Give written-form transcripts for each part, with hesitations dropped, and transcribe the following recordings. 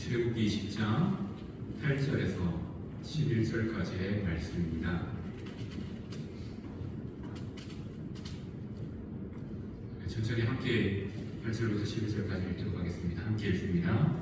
출애굽기 20장 8절에서 11절까지의 말씀입니다. 천천히 함께 8절부터 11절까지 읽도록 하겠습니다. 함께 읽습니다.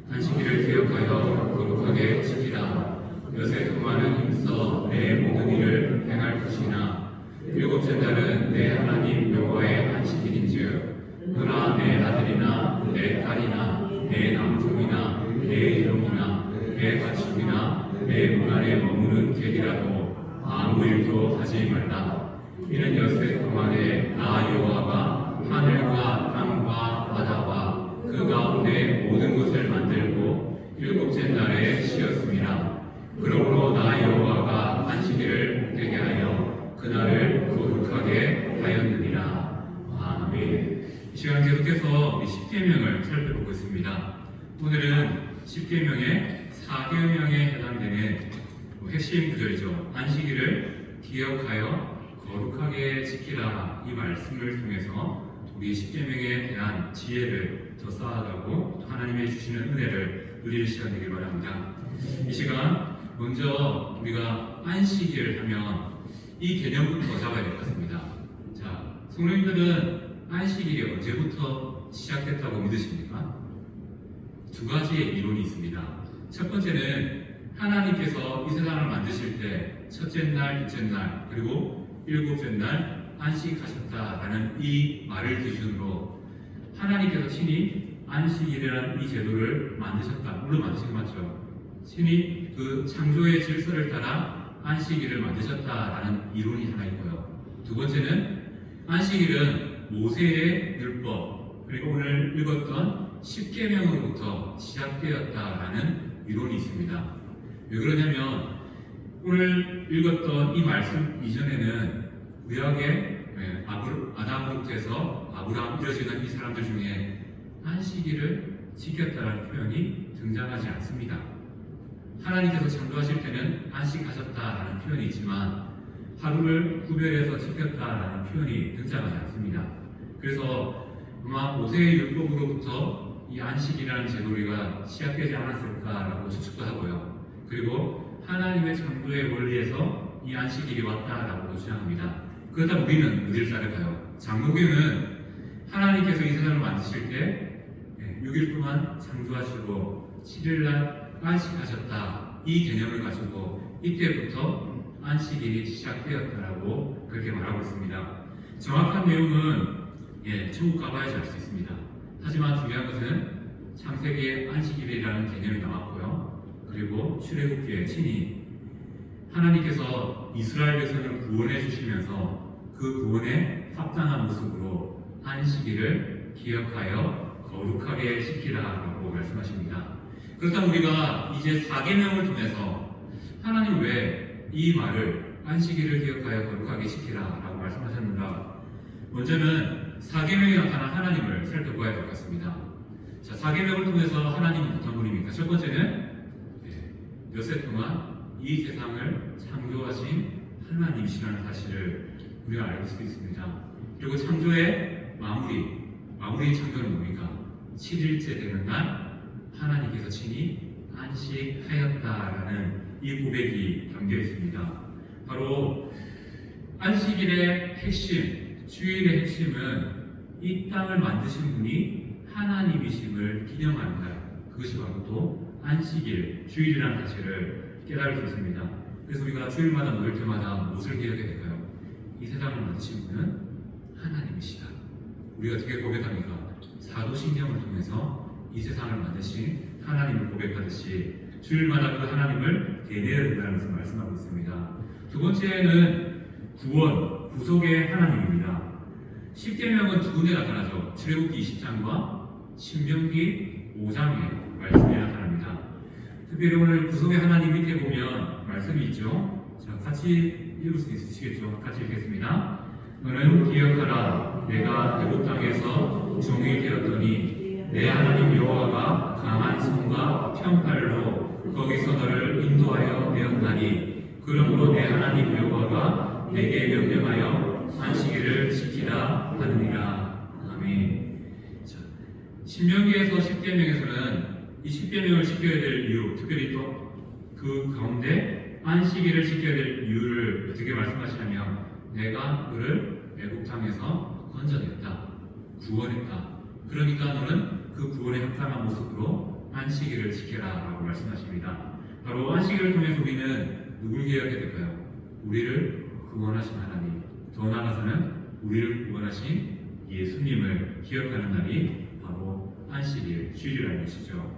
안식일을 기억하여 거룩하게 지키라. 여세 동안은 힘써 내 모든 일을 행할 것이나 일곱째 달은 내 하나님 여호와의 안식일인즉 너나 내 아들이나 내 딸이나 내 남종이나 내 여종이나 내 가축이나 내 문 안에 머무는 객이라도 아무 일도 하지 말라. 이는 여세 동안에 나 여호와가 하늘과 땅과 바다와 그 가운데 모든 것을 만들고 일곱째 날에 쉬었습니다. 그러므로 나 여호와가 안식일을 복되게 하여 그날을 거룩하게 하였느니라. 아멘. 이 시간 계속해서 10계명을 살펴보고 있습니다. 오늘은 10계명의 4계명에 해당되는 핵심 구절이죠. 안식일을 기억하여 거룩하게 지키라. 이 말씀을 통해서 우리 10계명에 대한 지혜를 더 쌓아가고 하나님의 주시는 은혜를 누릴 시간 되길 바랍니다. 이 시간 먼저 우리가 안식일 하면 이 개념부터 잡아야 될 것 같습니다. 자, 성도님들은 안식일이 언제부터 시작됐다고 믿으십니까? 두 가지의 이론이 있습니다. 첫 번째는 하나님께서 이 세상을 만드실 때 첫째 날, 둘째 날, 그리고 일곱째 날 안식하셨다라는 이 말을 기준으로 하나님께서 친히 안식일이라는 이 제도를 만드셨다. 물론 만드신 거 맞죠? 친히 그 창조의 질서를 따라 안식일을 만드셨다라는 이론이 하나 있고요. 두 번째는 안식일은 모세의 율법 그리고 오늘 읽었던 10계명으로부터 시작되었다라는 이론이 있습니다. 왜 그러냐면 오늘 읽었던 이 말씀 이전에는 구약의 아담으로부터 해서 아브라함 이어지는 이 사람들 중에 안식일을 지켰다라는 표현이 등장하지 않습니다. 하나님께서 창조하실 때는 안식하셨다라는 표현이 있지만 하루를 구별해서 지켰다라는 표현이 등장하지 않습니다. 그래서 아마 모세의 율법으로부터 이 안식이라는 제도가 시작되지 않았을까라고 추측도 하고요. 그리고 하나님의 창조의 원리에서 이 안식일이 왔다라고 주장합니다. 그렇다면 우리는 어디를 따를까요? 장로교는 하나님께서 이 세상을 만드실 때 6일 동안 창조하시고 7일날 안식하셨다. 이 개념을 가지고 이때부터 안식일이 시작되었다라고 그렇게 말하고 있습니다. 정확한 내용은 천국 가봐야지 알 수 있습니다. 하지만 중요한 것은 창세기에 안식일이라는 개념이 나왔고요. 그리고 출애굽기에 친히 하나님께서 이스라엘 백성을 구원해 주시면서 그 구원에 합당한 모습으로 안식일을 기억하여 거룩하게 지키라라고 말씀하십니다. 그렇다면 우리가 이제 4계명을 통해서 하나님 왜 이 말을 안식일을 기억하여 거룩하게 지키라 라고 말씀하셨는가? 먼저는 4계명에 나타난 하나님을 살펴봐야 될 것 같습니다. 자, 4계명을 통해서 하나님은 어떤 분입니까? 첫 번째는 엿새 동안 이 세상을 창조하신 하나님이시라는 사실을 우리가 알 수 있습니다. 그리고 창조의 마무리 창조는 뭡니까? 7일째 되는 날 하나님께서 친히 안식하였다라는 이 고백이 담겨 있습니다. 바로 안식일의 핵심, 주일의 핵심은 이 땅을 만드신 분이 하나님이심을 기념하는 날, 그것이 바로 또 안식일, 주일이라는 사실을 깨달을 수 있습니다. 그래서 우리가 주일마다 모일 때마다 무엇을 기억해야 될까요? 이 세상을 만드신 분은 하나님이시다. 우리가 어떻게 고백합니까? 사도신경을 통해서 이 세상을 만드신 하나님을 고백하듯이 주일마다 그 하나님을 대내야 된다는 것을 말씀하고 있습니다. 두 번째는 구속의 하나님입니다. 10계명은 두 군데 나타나죠. 출애굽기 20장과 신명기 5장의 말씀이 나타납니다. 특별히 오늘 구속의 하나님 밑에 보면 말씀이 있죠. 자, 같이 읽을 수 있으시겠죠? 같이 읽겠습니다. 너는 기억하라. 내가 애굽 땅에서 종이 되었더니 내 하나님 여호와가 강한 손과 평팔로 거기서 너를 인도하여 내었나니 그러므로 내 하나님 여호와가 내게 명령하여 안식일을 지키라 하느니라. 아멘. 자, 신명기에서 10계명에서는 이 십계명을 지켜야 될 이유, 특별히 또 그 가운데 안식일을 지켜야 될 이유를 어떻게 말씀하시냐면 내가 너를 애굽 땅에서 건져냈다, 구원했다. 그러니까 너는 그 구원에 합당한 모습으로 안식일을 지켜라 라고 말씀하십니다. 바로 안식일을 통해서 우리는 누굴 기억하게 될까요? 우리를 구원하신 하나님, 더 나아가서는 우리를 구원하신 예수님을 기억하는 날이 바로 안식일, 주일이라는 것이죠.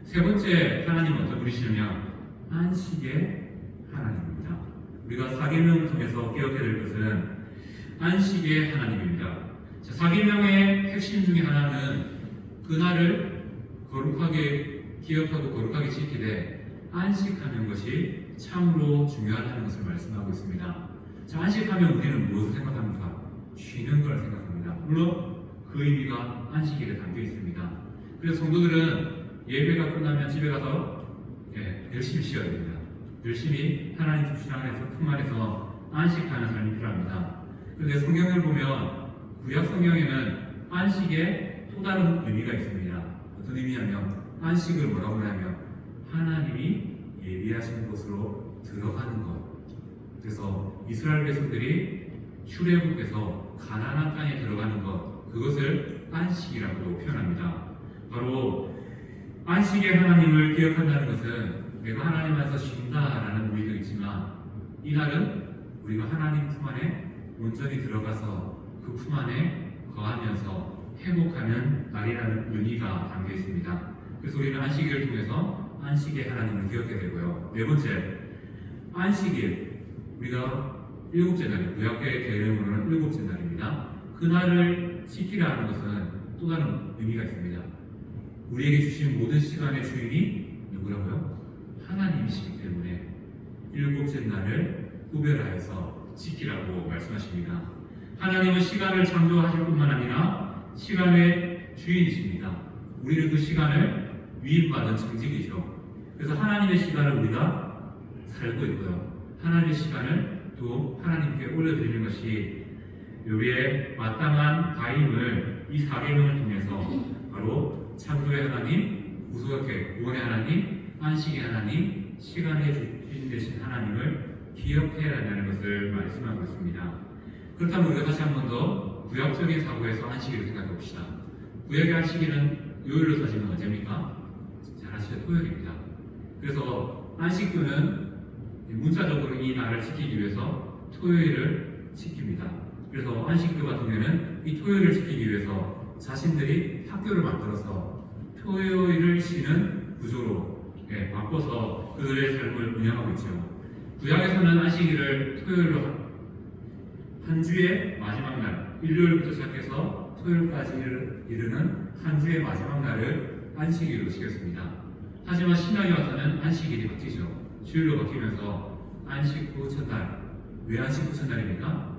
세 번째 하나님은 어떤 분이시냐면 안식의 하나님입니다. 우리가 사계명을 통해서 기억해야 될 것은 안식의 하나님입니다. 사계명의 핵심 중에 하나는 그날을 거룩하게 기억하고 거룩하게 지키되 안식하는 것이 참으로 중요하다는 것을 말씀하고 있습니다. 자, 안식하면 우리는 무엇을 생각합니까? 쉬는 걸 생각합니다. 물론 그 의미가 안식일에 담겨 있습니다. 그래서 성도들은 예배가 끝나면 집에 가서 열심히 쉬어야 됩니다. 열심히 하나님 주신 안에서 품 안에서 안식하는 삶이 필요합니다. 그런데 성경을 보면 구약 성경에는 안식에 또 다른 의미가 있습니다. 어떤 의미냐면 안식을 뭐라고 하냐면 하나님이 예비하신 곳으로 들어가는 것. 그래서 이스라엘 백성들이 출애굽에서 가나안 땅에 들어가는 것, 그것을 안식이라고 표현합니다. 바로 안식의 하나님을 기억한다는 것은 내가 하나님 안에서 쉰다라는 의미도 있지만 이날은 우리가 하나님 품 안에 온전히 들어가서 그 품 안에 거하면서 회복하는 날이라는 의미가 담겨 있습니다. 그래서 우리는 안식일을 통해서 안식의 하나님을 기억하게 되고요. 네 번째, 안식일, 우리가 일곱째 날, 구약의 계명으로는 일곱째 날입니다. 그날을 지키라는 것은 또 다른 의미가 있습니다. 우리에게 주신 모든 시간의 주인이 누구라고요? 하나님이시기 때문에 일곱째 날을 구별하여서 지키라고 말씀하십니다. 하나님은 시간을 창조하실 뿐만 아니라 시간의 주인이십니다. 우리는 그 시간을 위임받은 청직이죠. 그래서 하나님의 시간을 우리가 살고 있고요. 하나님의 시간을 또 하나님께 올려드리는 것이 우리의 마땅한 바임을 이 사계명을 통해서 바로 창조의 하나님, 구속의 구원의 하나님, 안식의 하나님, 시간의 주인 되신 하나님을 기억해야 한다는 것을 말씀하고 있습니다. 그렇다면 우리가 다시 한 번 더 구약적인 사고에서 안식일을 생각해 봅시다. 구약의 안식일은 요일로 따지면 언제입니까? 잘 아시죠? 토요일입니다. 그래서 안식교는 문자적으로 이 날을 지키기 위해서 토요일을 지킵니다. 그래서 안식교 같은 경우에는 이 토요일을 지키기 위해서 자신들이 학교를 만들어서 토요일을 쉬는 구조로 바꿔서 그들의 삶을 운영하고 있죠. 구약에서는 안식일을 토요일로 한 주의 마지막 날, 일요일부터 시작해서 토요일까지 이르는 한 주의 마지막 날을 안식일로 지켰습니다. 하지만 신약에 와서는 안식일이 바뀌죠. 주일로 바뀌면서 안식 후 첫날. 왜 안식 후 첫날입니까?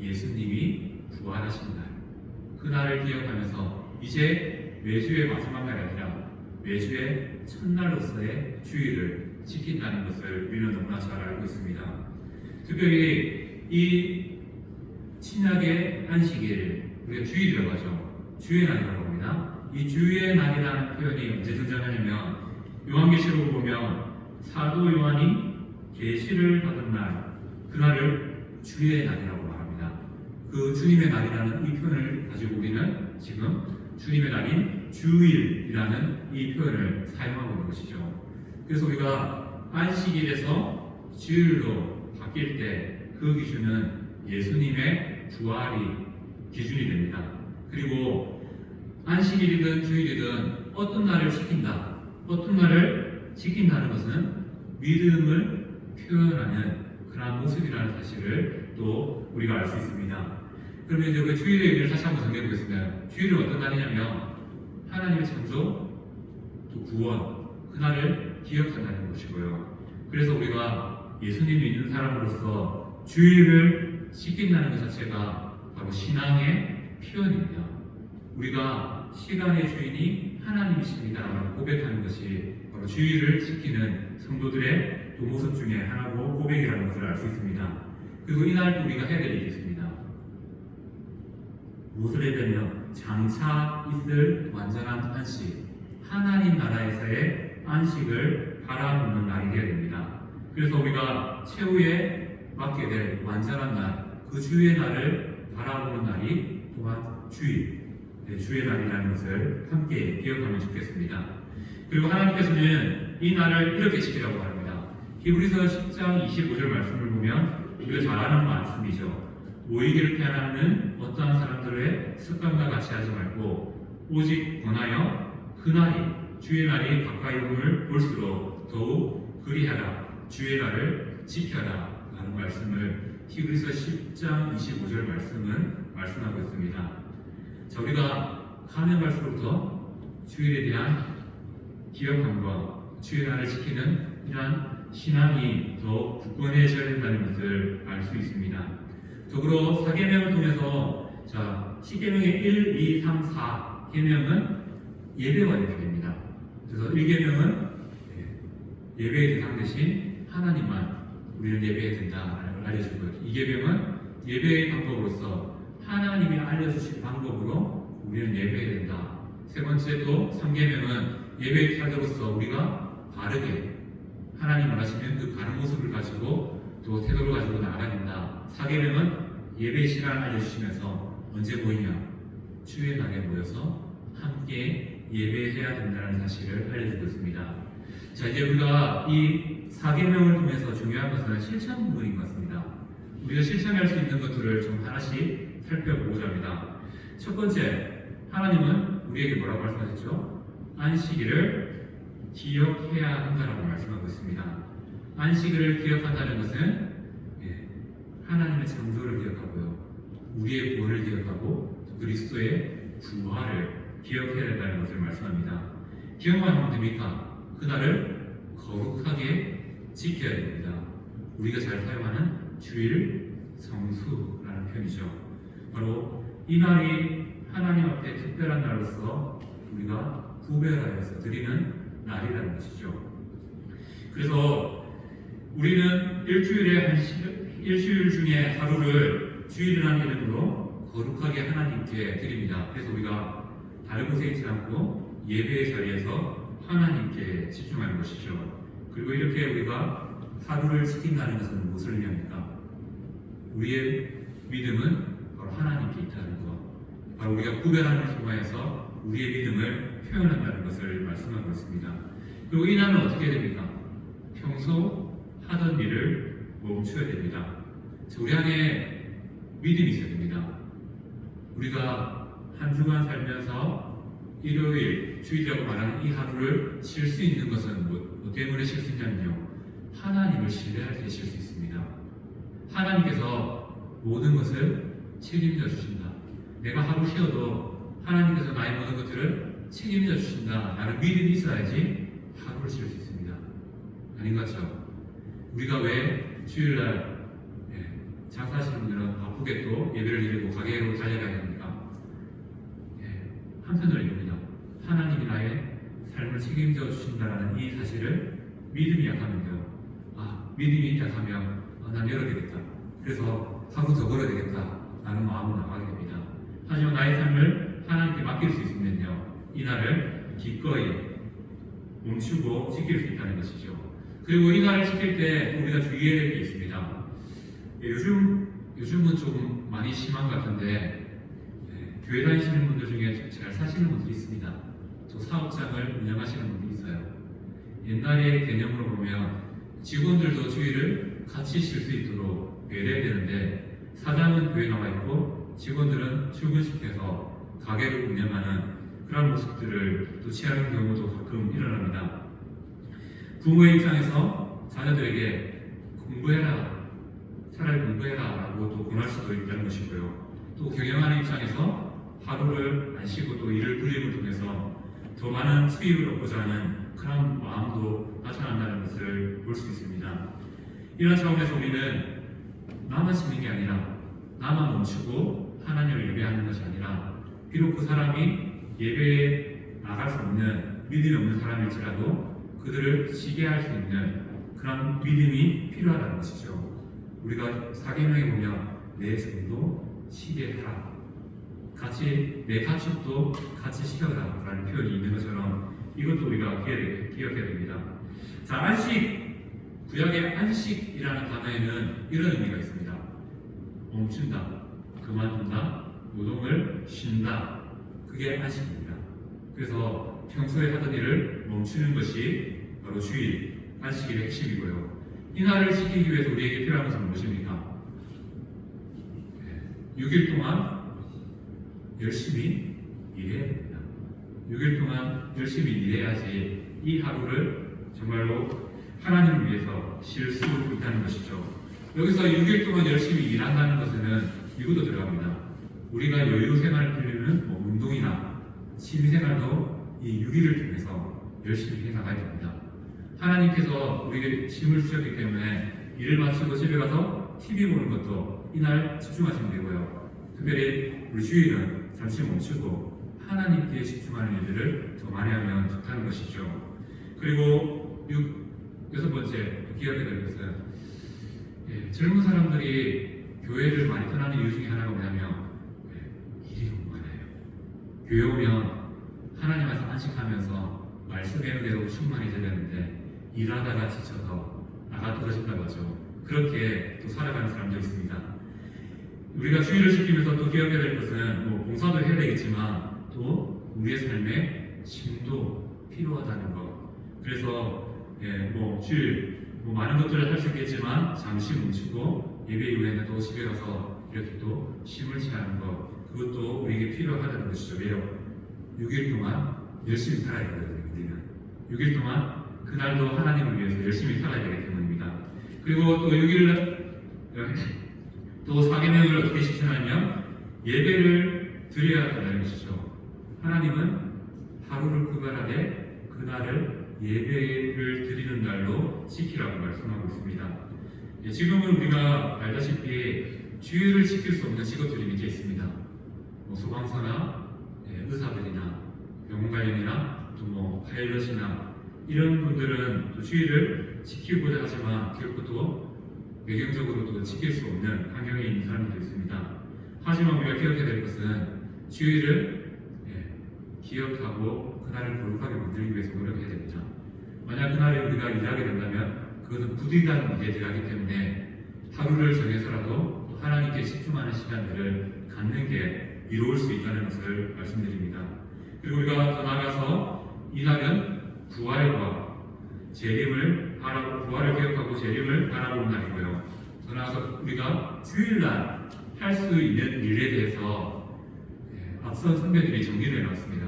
예수님이 부활하신 날. 그 날을 기억하면서 이제 매주의 마지막 날이 아니라 매주의 첫날로서의 주일을 지킨다는 것을 우리는 너무나 잘 알고 있습니다. 특별히 이 신약의 안식일, 우리가 주일이라고 하죠. 주의 날이라고 합니다. 이 주의 날이라는 표현이 언제 등장하냐면 요한계시록을 보면 사도 요한이 계시를 받은 날, 그날을 주의 날이라고 말합니다. 그 주님의 날이라는 이 표현을 가지고 우리는 지금 주님의 날인 주일이라는 이 표현을 사용하고 있는 것이죠. 그래서 우리가 안식일에서 주일로 바뀔 때 그 기준은 예수님의 부활이 기준이 됩니다. 그리고 안식일이든 주일이든 어떤 날을 지킨다, 어떤 날을 지킨다는 것은 믿음을 표현하는 그러한 모습이라는 사실을 또 우리가 알 수 있습니다. 그러면 이제 우리 주일의 의미를 다시 한번 정리해 보겠습니다. 주일은 어떤 날이냐면 하나님의 창조, 또 구원, 그날을 기억한다는 것이고요. 그래서 우리가 예수님을 믿는 사람으로서 주일을 지킨다는 것 자체가 바로 신앙의 표현입니다. 우리가 시간의 주인이 하나님이십니다라고 고백하는 것이 바로 주일을 지키는 성도들의 또 모습 중에 하나고 고백이라는 것을 알 수 있습니다. 그리고 이날 또 우리가 해야 될 일이 있습니다. 무엇을 해야 되면 장차 있을 완전한 안식, 하나님 나라에서의 안식을 바라보는 날이 되어야 됩니다. 그래서 우리가 최후에 맞게 될 완전한 날, 그 주의 날을 바라보는 날이 또한 주일, 주의 날이라는 것을 함께 기억하면 좋겠습니다. 그리고 하나님께서는 이 날을 이렇게 지키라고 합니다. 히브리서 10장 25절 말씀을 보면 우리가 잘 아는 말씀이죠. 모이기를 피하는 어떠한 사람들의 습관과 같이 하지 말고 오직 권하여 그날이 주의 날이 가까이 오음을 볼수록 더욱 그리하라. 주의 날을 지켜라 라는 말씀을 히브리서 10장 25절 말씀은 말씀하고 있습니다. 자, 우리가 가면 갈수록부터 주일에 대한 기억함과 주의 날을 지키는 이러한 신앙이 더 굳건해져야 된다는 것을 알 수 있습니다. 더불어 4계명을 통해서 10계명의 1, 2, 3, 4계명은 예배와 이렇게 됩니다. 그래서 1계명은 예배의 대상 대신 하나님만 우리는 예배해야 된다라는 걸 알려주고요. 2계명은 예배의 방법으로서 하나님이 알려주신 방법으로 우리는 예배해야 된다. 세 번째 또 3계명은 예배의 태도로서 우리가 바르게 하나님 원하시는 그 바른 모습을 가지고 또 태도를 가지고 나아가야 된다. 4계명은 예배 시간을 알려주시면서 언제 모이냐? 주의 날에 모여서 함께 예배해야 된다는 사실을 알려주고 있습니다. 자, 이제 우리가 이 4계명을 통해서 중요한 것은 실천 부분인 것 같습니다. 우리가 실천할 수 있는 것들을 좀 하나씩 살펴보고자 합니다. 첫 번째, 하나님은 우리에게 뭐라고 말씀하셨죠? 안식일을 기억해야 한다라고 말씀하고 있습니다. 안식일을 기억한다는 것은 하나님의 창조를 기억하고요, 우리의 구원을 기억하고 그리스도의 부활을 기억해야 된다는 것을 말씀합니다. 기억만 하면 됩니까? 그날을 거룩하게 지켜야 됩니다. 우리가 잘 사용하는 주일 성수라는 표현이죠. 바로 이 날이 하나님 앞에 특별한 날로서 우리가 구별하여서 드리는 날이라는 것이죠. 그래서 우리는 일주일 중에 하루를 주일이라는 이름으로 거룩하게 하나님께 드립니다. 그래서 우리가 다른 곳에 있지 않고 예배의 자리에서 하나님께 집중하는 것이죠. 그리고 이렇게 우리가 하루를 지킨다는 것은 무엇을 의미합니까? 우리의 믿음은 바로 하나님께 있다는 것, 바로 우리가 구별하는 통하여서 우리의 믿음을 표현한다는 것을 말씀하고 있습니다. 그리고 이 날은 어떻게 됩니까? 평소 하던 일을 멈춰야 됩니다. 우리 안에 믿음이 있어야 됩니다. 우리가 한 주간 살면서 일요일, 주일이라고 말하는 이 하루를 쉴 수 있는 것은 뭐 때문에 쉴 수 있냐면요, 하나님을 신뢰할 때 쉴 수 있습니다. 하나님께서 모든 것을 책임져 주신다. 내가 하루 쉬어도 하나님께서 나의 모든 것들을 책임져 주신다 라는 믿음이 있어야지 하루를 쉴 수 있습니다. 아닌 것 같죠? 우리가 왜 주일날 장사하시는 분들은 바쁘게 또 예배를 드리고 가게로 달려가야 됩니까? 한편으로 이겁니다. 하나님이 나의 삶을 책임져 주신다는 이 사실을 믿음이 약하면 돼요. 믿음이 약하면 난 열어야 되겠다, 그래서 하루 더 걸어야 되겠다 라는 마음으로 나가게 됩니다. 하지만 나의 삶을 하나님께 맡길 수 있으면요, 이 날을 기꺼이 멈추고 지킬 수 있다는 것이죠. 그리고 이 날을 지킬 때 우리가 주의해야 될 게 있습니다. 요즘은 좀 많이 심한 것 같은데, 교회 다니시는 분들 중에 잘 사시는 분들이 있습니다. 또 사업장을 운영하시는 분들이 있어요. 옛날의 개념으로 보면 직원들도 주일을 같이 쉴 수 있도록 배려해야 되는데, 사장은 교회에 나와 있고 직원들은 출근시켜서 가게를 운영하는 그런 모습들을 또 취하는 경우도 가끔 일어납니다. 부모의 입장에서 자녀들에게 공부해라, 차라리 공부해라 라고 또 권할 수도 있다는 것이고요. 또 경영하는 입장에서 하루를 안 쉬고 또 일을 불림을 통해서 더 많은 수입을 얻고자 하는 그런 마음도 나타난다는 것을 볼 수 있습니다. 이런 차원에서 우리는 나만 쉬는 게 아니라, 나만 멈추고 하나님을 예배하는 것이 아니라, 비록 그 사람이 예배에 나갈 수 없는 믿음이 없는 사람일지라도 그들을 쉬게 할 수 있는 그런 믿음이 필요하다는 것이죠. 우리가 4계명에 보면 내 종도 쉬게 하라, 같이 내 가축도 같이 시켜라 라는 표현이 있는 것처럼 이것도 우리가 기억해야 됩니다. 자, 안식, 구약의 안식이라는 단어에는 이런 의미가 있습니다. 멈춘다, 그만둔다, 노동을 쉰다. 그게 안식입니다. 그래서 평소에 하던 일을 멈추는 것이 바로 주일, 안식일의 핵심이고요. 이 날을 지키기 위해서 우리에게 필요한 것은 무엇입니까? 6일 동안 열심히 일해야 됩니다. 6일 동안 열심히 일해야지 이 하루를 정말로 하나님을 위해서 쉴 수 있다는 것이죠. 여기서 6일 동안 열심히 일한다는 것에는 이것도 들어갑니다. 우리가 여유 생활을 빌리는 운동이나 취미생활도 이 6일을 통해서 열심히 해나가야 됩니다. 하나님께서 우리에게 힘을 주셨기 때문에 일을 마치고 집에 가서 TV 보는 것도 이날 집중하시면 되고요. 특별히 우리 주일은 잠시 멈추고 하나님께 집중하는 일들을 더 많이 하면 좋다는 것이죠. 그리고 여섯 번째 기억해야 될 것은 젊은 사람들이 교회를 많이 떠나는 이유 중에 하나가 뭐냐면 일이 너무 많아요. 교회 오면 하나님 앞에서 안식하면서 말씀 배우대로 충만해져야 되는데 일하다가 지쳐서 나가 떨어진다고 하죠. 그렇게 또 살아가는 사람들이 있습니다. 우리가 주의를 지키면서 또 기억해야 될 것은 봉사도 해야 되겠지만 또 우리의 삶에 쉼도 필요하다는 것. 그래서 주일 많은 것들을 할 수 있겠지만 잠시 멈추고 예배 이후에는 또 집에 가서 이렇게 또 쉼을 취하는 것. 그것도 우리에게 필요하다는 것이죠. 왜요? 6일 동안 열심히 살아야 되거든요. 우리는 6일 동안 그날도 하나님을 위해서 열심히 살아야 되기 때문입니다. 그리고 또 6일 또 사계명을 어떻게 실천하냐면 예배를 드려야 한다는 것이죠. 하나님은 하루를 구별하되 그날을 예배를 드리는 날로 지키라고 말씀하고 있습니다. 지금은 우리가 알다시피 주일을 지킬 수 없는 직업들이 몇 개 있습니다. 소방서나 의사들이나 병원 관련이나 또 파일럿이나 이런 분들은 또 주일을 지키고자 하지만 결코 또 외경적으로도 지킬 수 없는 환경에 있는 사람들도 있습니다. 하지만 우리가 기억해야 될 것은 주일을 기억하고 그날을 거룩하게 만들기 위해서 노력해야 됩니다. 만약 그날에 우리가 일하게 된다면 그것은 부득이한 일에 들어가기 때문에 하루를 정해서라도 하나님께 집중하는 시간들을 갖는 게 이로울 수 있다는 것을 말씀드립니다. 그리고 우리가 더 나아가서 이날은 부활과 재림을 부활을 기억하고 재림을 바라보는 날이고요. 더 나아가서 우리가 주일날 할 수 있는 일에 대해서 앞선 선배들이 정리를 해놨습니다.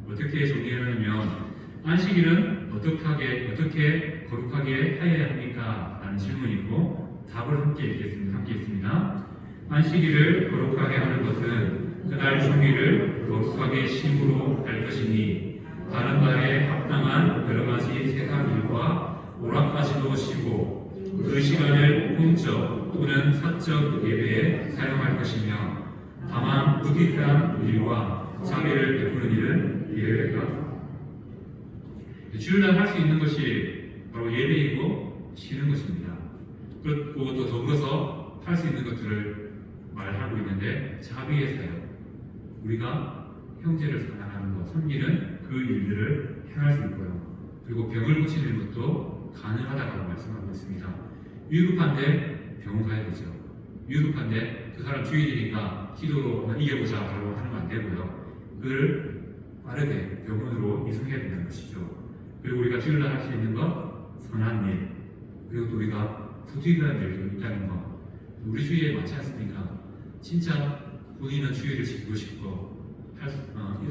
어떻게 정리하냐면 안식일은 어떻게 거룩하게 해야 합니까? 라는 질문이 있고 답을 함께 읽겠습니다. 안식일을 거룩하게 하는 것은 그날 주기를 거룩하게 쉼으로 할 것이니 다른 날에 합당한 여러 가지 세상 일과 오락가지도 쉬고 그 시간을 공적 또는 사적 예배에 사용할 것이며 다만 부득이한 일과 자비를 베푸는 일은 예외가 주일날 할 수 있는 것이 바로 예배이고 쉬는 것입니다. 그리고 또 더불어서 할 수 있는 것들을 말하고 있는데 자비의 사역, 우리가 형제를 사랑하는 것, 섬기는 그 일들을 행할 수 있고요. 그리고 병을 고치는 것도 가능하다고 말씀하고 있습니다. 위급한데 병원 가야 되죠. 위급한데 그 사람 주일이니까 기도로 이겨보자 라고 하는 건 안 되고요. 그를 빠르게 병원으로 이송해야 된다는 것이죠. 그리고 우리가 주일날 할 수 있는 것, 선한 일, 그리고 또 우리가 부득이한 일도 있다는 것. 우리 주위에 많지 않습니까? 진짜 본인은 주일을 지키고 싶고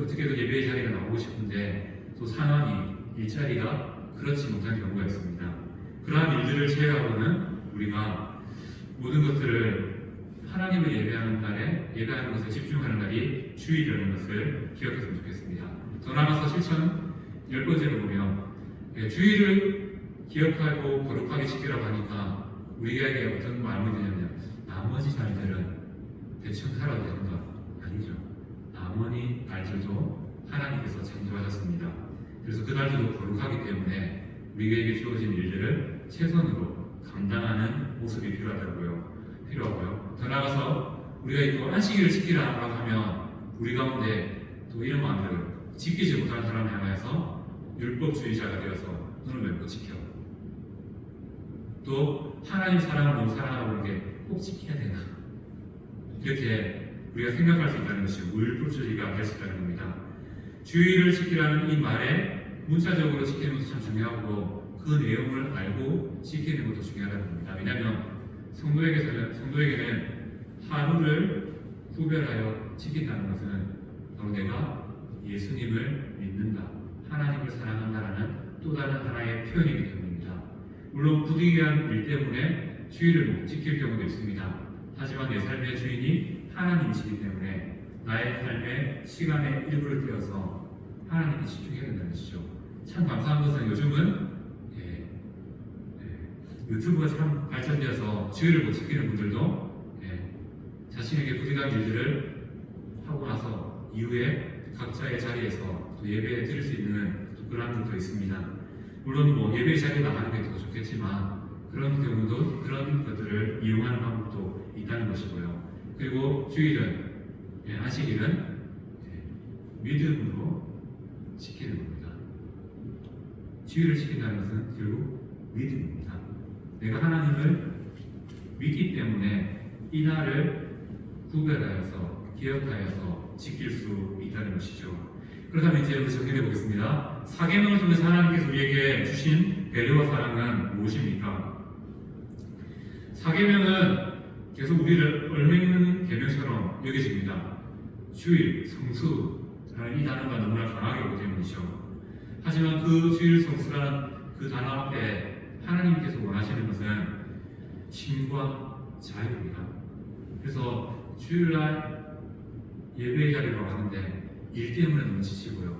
어떻게든 예배의 자리가 나오고 싶은데 또 상황이 일자리가 그렇지 못한 경우가 있습니다. 그러한 일들을 제외하고는 우리가 모든 것들을 하나님을 예배하는 날에 예배하는 것에 집중하는 날이 주일이라는 것을 기억했으면 좋겠습니다. 더 나아가서 실천 10번째로 보면 주일을 기억하고 거룩하게 지키라고 하니까 우리에게 어떤 마음이 드냐면 나머지 날들은 대충 살아도 되는 것 아니죠. 나머지 날들도 하나님께서 창조하셨습니다. 그래서 그 날들도 거룩하기 때문에 우리에게 주어진 일들을 최선으로 감당하는 모습이 필요하고요. 더 나아가서 우리가 또 안식일을 지키라고 하면 우리 가운데 또 이런 마음들을 지키지 못하는 사람을 향해서 율법주의자가 되어서 너는 왜 못 지켜? 또 하나님 사랑을 너무 사랑하고 있는 게 꼭 지켜야 되나? 이렇게 우리가 생각할 수 있다는 것이 율법주의가 될 수 있다는 겁니다. 주의를 지키라는 이 말에 문자적으로 지키는 것도 참 중요하고 그 내용을 알고 지키는 것도 중요하다는 겁니다. 왜냐하면 성도에게는 하루를 구별하여 지킨다는 것은 바로 내가 예수님을 믿는다, 하나님을 사랑한다라는 또 다른 하나의 표현이기 때문입니다. 물론 부득이한 일 때문에 주의를 못 지킬 경우도 있습니다. 하지만 내 삶의 주인이 하나님이시기 때문에 나의 삶의 시간의 일부를 떼어서 하나님께 집중해야 된다는 것이죠. 참 감사한 것은 요즘은 유튜브가 참 발전되어서 주의를 못 지키는 분들도 자신에게 부득이한 일들을 하고 나서 이후에 각자의 자리에서 또 예배에 드릴 수 있는 그런 분도 있습니다. 물론 뭐 예배 자리에 나가는 게 더 좋겠지만 그런 경우도 그런 것들을 이용하는 방법도 있다는 것이고요. 그리고 주일은 안식일은 믿음으로 지키는 겁니다. 주일을 지킨다는 것은 결국 믿음입니다. 내가 하나님을 믿기 때문에 이 날을 구별하여서 기억하여서 지킬 수 있다는 것이죠. 그렇다면 이제 우리 정리해 보겠습니다. 사계명을 통해서 하나님께서 우리에게 주신 배려와 사랑은 무엇입니까? 사계명은 계속 우리를 얽매이는 계명처럼 여겨집니다. 주일, 성수라는 이 단어가 너무나 강하게 오기 때문이죠. 하지만 그 주일, 성수라는 그 단어 앞에 하나님께서 원하시는 것은 쉼과 자유입니다. 그래서 주일날 예배의 자리로 가는데 일 때문에 너무 지치고요.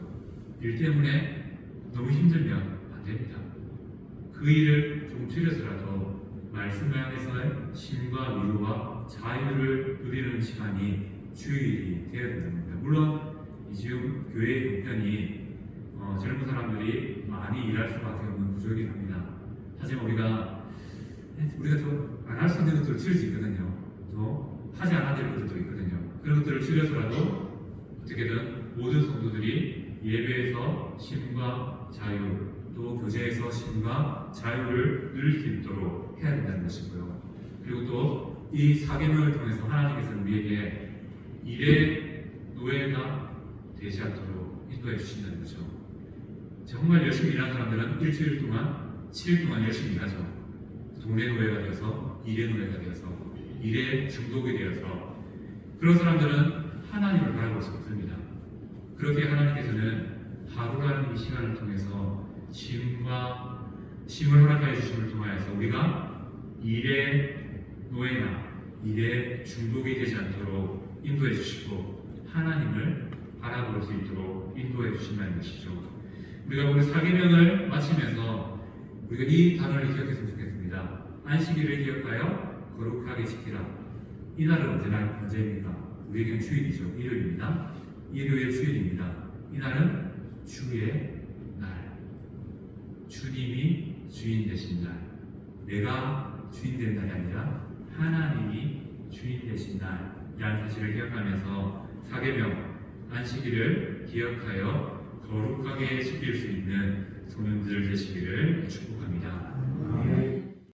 일 때문에 너무 힘들면 안 됩니다. 그 일을 좀 줄여서라도 말씀을 향해서의 쉼과 위로와 자유를 누리는 시간이 주일이 되어야 된답니다. 물론 지금 교회 형편이 젊은 사람들이 많이 일할 수밖에 없는 구조이긴 합니다. 하지만 우리가 좀 안 할 수 있는 것들을 줄일 수 있거든요. 또 하지 않아야 될 것들도 있거든요. 그런 것들을 줄여서라도 어떻게든 모든 성도들이 예배에서 쉼과 자유, 또 교제에서 쉼과 자유를 누릴 수 있도록 해야 된다는 것이고요. 그리고 또 이 사계명을 통해서 하나님께서 우리에게 일의 노예가 되지 않도록 인도해 주신다는 거죠. 정말 열심히 일하는 사람들은 일주일 동안 7일 동안 열심히 일하죠. 돈의 노예가 되어서 일의 노예가 되어서 일에 중독이 되어서 그런 사람들은 하나님을 바라볼 수 없습니다. 그렇게 하나님께서는 하루라는 이 시간을 통해서 쉼을 허락하여 주심을 통하여서 우리가 일의 노예나 일에 중독이 되지 않도록 인도해 주시고 하나님을 바라볼 수 있도록 인도해 주신다는 것이죠. 우리가 우리 사계명을 마치면서 우리가 이 단어를 기억했으면 좋겠습니다. 안식일을 기억하여 거룩하게 지키라. 이 날은 언제입니까? 우리에게는 주일이죠. 일요일입니다. 일요일 주일입니다. 이 날은 주의 날, 주님이 주인 되신 날, 내가 주인 된 날이 아니라 하나님이 주인 되신 날이라는 사실을 기억하면서 사계명, 안식일을 기억하여 거룩하게 지킬 수 있는 소년들 되시기를 축복합니다.